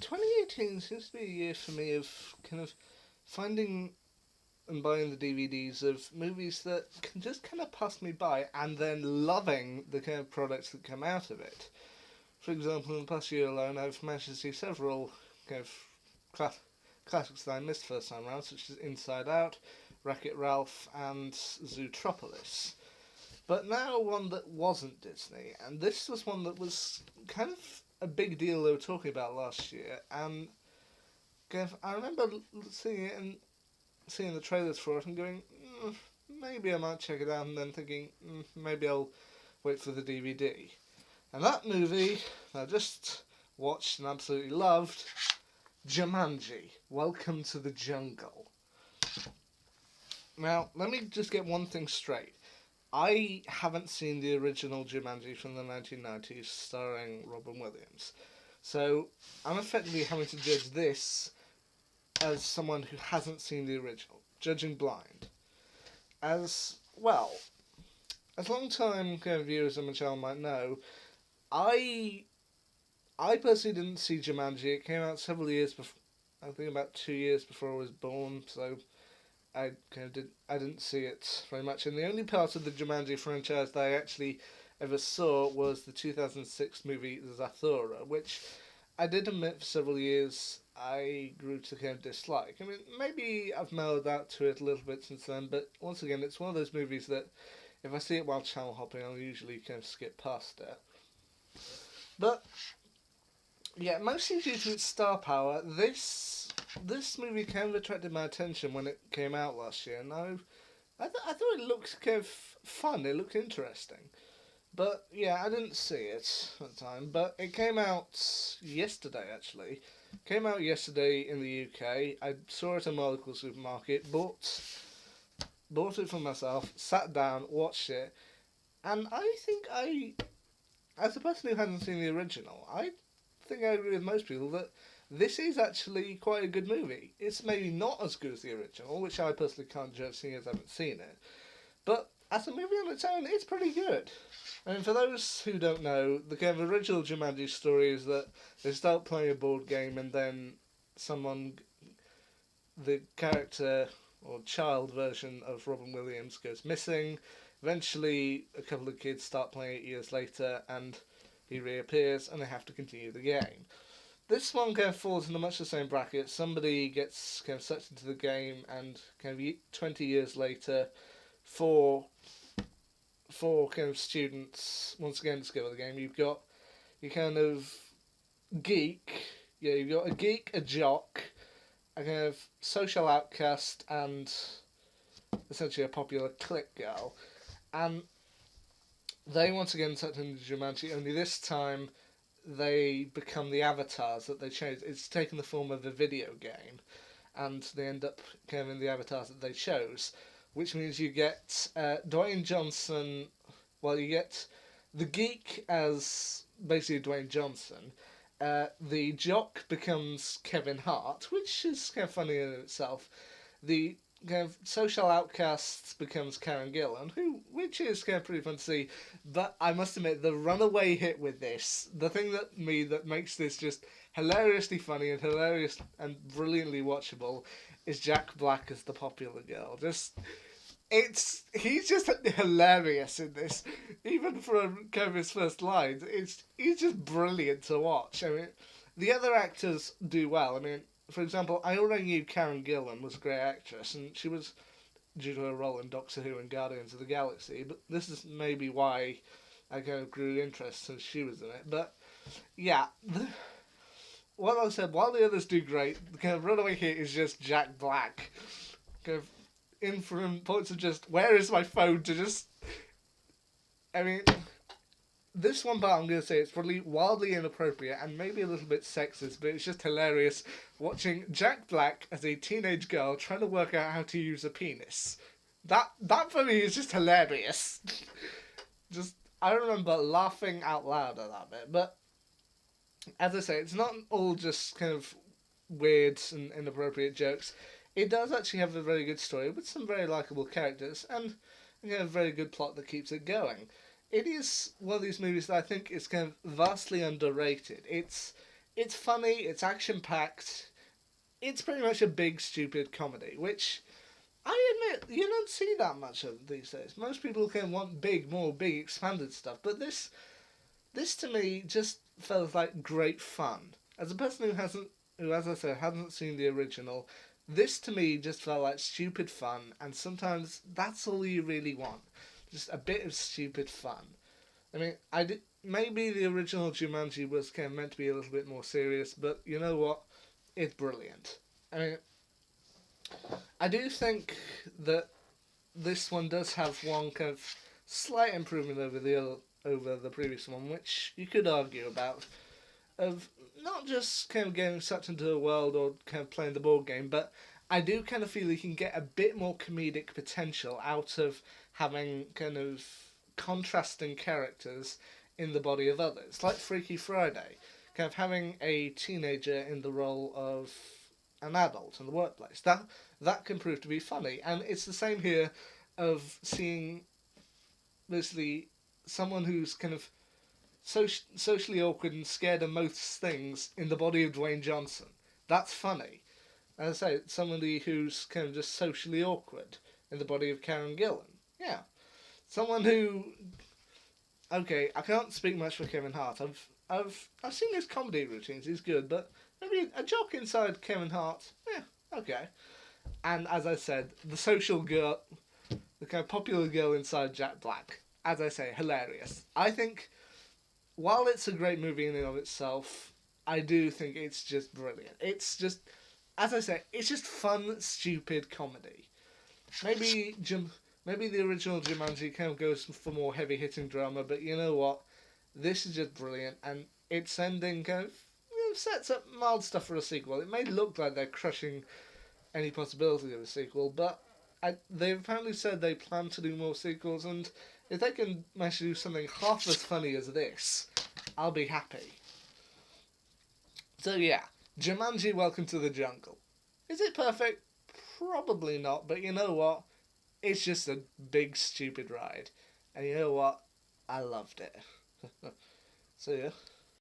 2018 seems to be a year for me of kind of finding and buying the DVDs of movies that can just kind of pass me by and then loving the kind of products that come out of it. For example, in the past year alone, I've managed to see several kind of classics that I missed first time round, such as Inside Out, Wreck-It Ralph, and Zootropolis. But now one that wasn't Disney, and this was one that was kind of a big deal they were talking about last year, and I remember seeing it and seeing the trailers for it and going, maybe I might check it out, and then thinking, maybe I'll wait for the DVD. And that movie I just watched and absolutely loved, Jumanji, Welcome to the Jungle. Now, let me just get one thing straight. I haven't seen the original Jumanji from the 1990s starring Robin Williams. So, I'm effectively having to judge this as someone who hasn't seen the original, judging blind. As well, as long-time kind of viewers of Michelle might know, I personally didn't see Jumanji. It came out several years before, I think about 2 years before I was born, so I didn't see it very much. And the only part of the Jumanji franchise that I actually ever saw was the 2006 movie Zathura, which I did admit for several years I grew to kind of dislike. I mean, maybe I've mellowed out to it a little bit since then, but once again, it's one of those movies that if I see it while channel hopping, I'll usually kind of skip past it. But yeah, mostly due to its star power, this movie kind of attracted my attention when it came out last year, and I thought it looked kind of fun. It looked interesting. But yeah, I didn't see it at the time. But it came out yesterday, actually. Came out yesterday in the UK. I saw it in my local supermarket. Bought it for myself. Sat down, watched it, and I think as a person who hasn't seen the original, I think I agree with most people that this is actually quite a good movie. It's maybe not as good as the original, which I personally can't judge seeing as I haven't seen it. But as a movie on its own, it's pretty good. I mean, for those who don't know, the kind of original Jumanji story is that they start playing a board game and then the character or child version of Robin Williams goes missing. Eventually, a couple of kids start playing it years later and he reappears and they have to continue the game. This one kind of falls into much the same bracket. Somebody gets kind of sucked into the game and kind of 20 years later, four kind of students once again discover the game. You've got your kind of geek, you've got a geek, a jock, a kind of social outcast, and essentially a popular clique girl. And they once again sucked into Jumanji, only this time they become the avatars that they chose. It's taken the form of a video game, and they end up kind of in the avatars that they chose, which means you get Dwayne Johnson. Well, you get the geek as basically Dwayne Johnson. The jock becomes Kevin Hart, which is kind of funny in itself. The kind of social outcast becomes Karen Gillan, which is kind of pretty fun to see. But I must admit, the runaway hit with this, the thing that makes this just hilariously funny and hilarious and brilliantly watchable, is Jack Black as the popular girl. He's just hilarious in this, even from kind of his first lines. He's just brilliant to watch. I mean, the other actors do well. I mean, for example, I already knew Karen Gillan was a great actress, and she was due to her role in Doctor Who and Guardians of the Galaxy. But this is maybe why I kind of grew interest since she was in it. But yeah, what I said, while the others do great, the kind of runaway hit is just Jack Black. Kind of in from points of just, where is my phone to just... I mean, this one part I'm going to say it's probably wildly inappropriate and maybe a little bit sexist, but it's just hilarious watching Jack Black as a teenage girl trying to work out how to use a penis. That for me is just hilarious. I remember laughing out loud at that bit, but as I say, it's not all just kind of weird and inappropriate jokes. It does actually have a very good story with some very likeable characters and a very good plot that keeps it going. It is one of these movies that I think is kind of vastly underrated. It's funny, it's action packed, it's pretty much a big stupid comedy, which I admit you don't see that much of these days. Most people can want more big expanded stuff, but this to me just felt like great fun. As a person who, as I said, hasn't seen the original, this to me just felt like stupid fun, and sometimes that's all you really want, just a bit of stupid fun. I mean, maybe the original Jumanji was kind of meant to be a little bit more serious, but you know what? It's brilliant. I mean, I do think that this one does have one kind of slight improvement over the previous one, which you could argue about, of not just kind of getting sucked into the world or kind of playing the board game, but I do kind of feel you can get a bit more comedic potential out of having kind of contrasting characters in the body of others, like Freaky Friday, kind of having a teenager in the role of an adult in the workplace. That can prove to be funny, and it's the same here, of seeing basically someone who's kind of socially awkward and scared of most things in the body of Dwayne Johnson. That's funny. As I say, somebody who's kind of just socially awkward in the body of Karen Gillan. Yeah. Someone who, okay, I can't speak much for Kevin Hart. I've seen his comedy routines. He's good, but maybe a joke inside Kevin Hart. Yeah, okay. And as I said, the social girl, the kind of popular girl inside Jack Black. As I say, hilarious. I think while it's a great movie in and of itself, I do think it's just brilliant. It's just, as I say, it's just fun, stupid comedy. Maybe maybe the original Jumanji kind of goes for more heavy hitting drama, but you know what? This is just brilliant, and its ending kind of sets up mild stuff for a sequel. It may look like they're crushing any possibility of a sequel, but they've apparently said they plan to do more sequels, and if they can manage to do something half as funny as this, I'll be happy. So yeah, Jumanji Welcome to the Jungle. Is it perfect? Probably not, but you know what? It's just a big stupid ride. And you know what? I loved it. So yeah.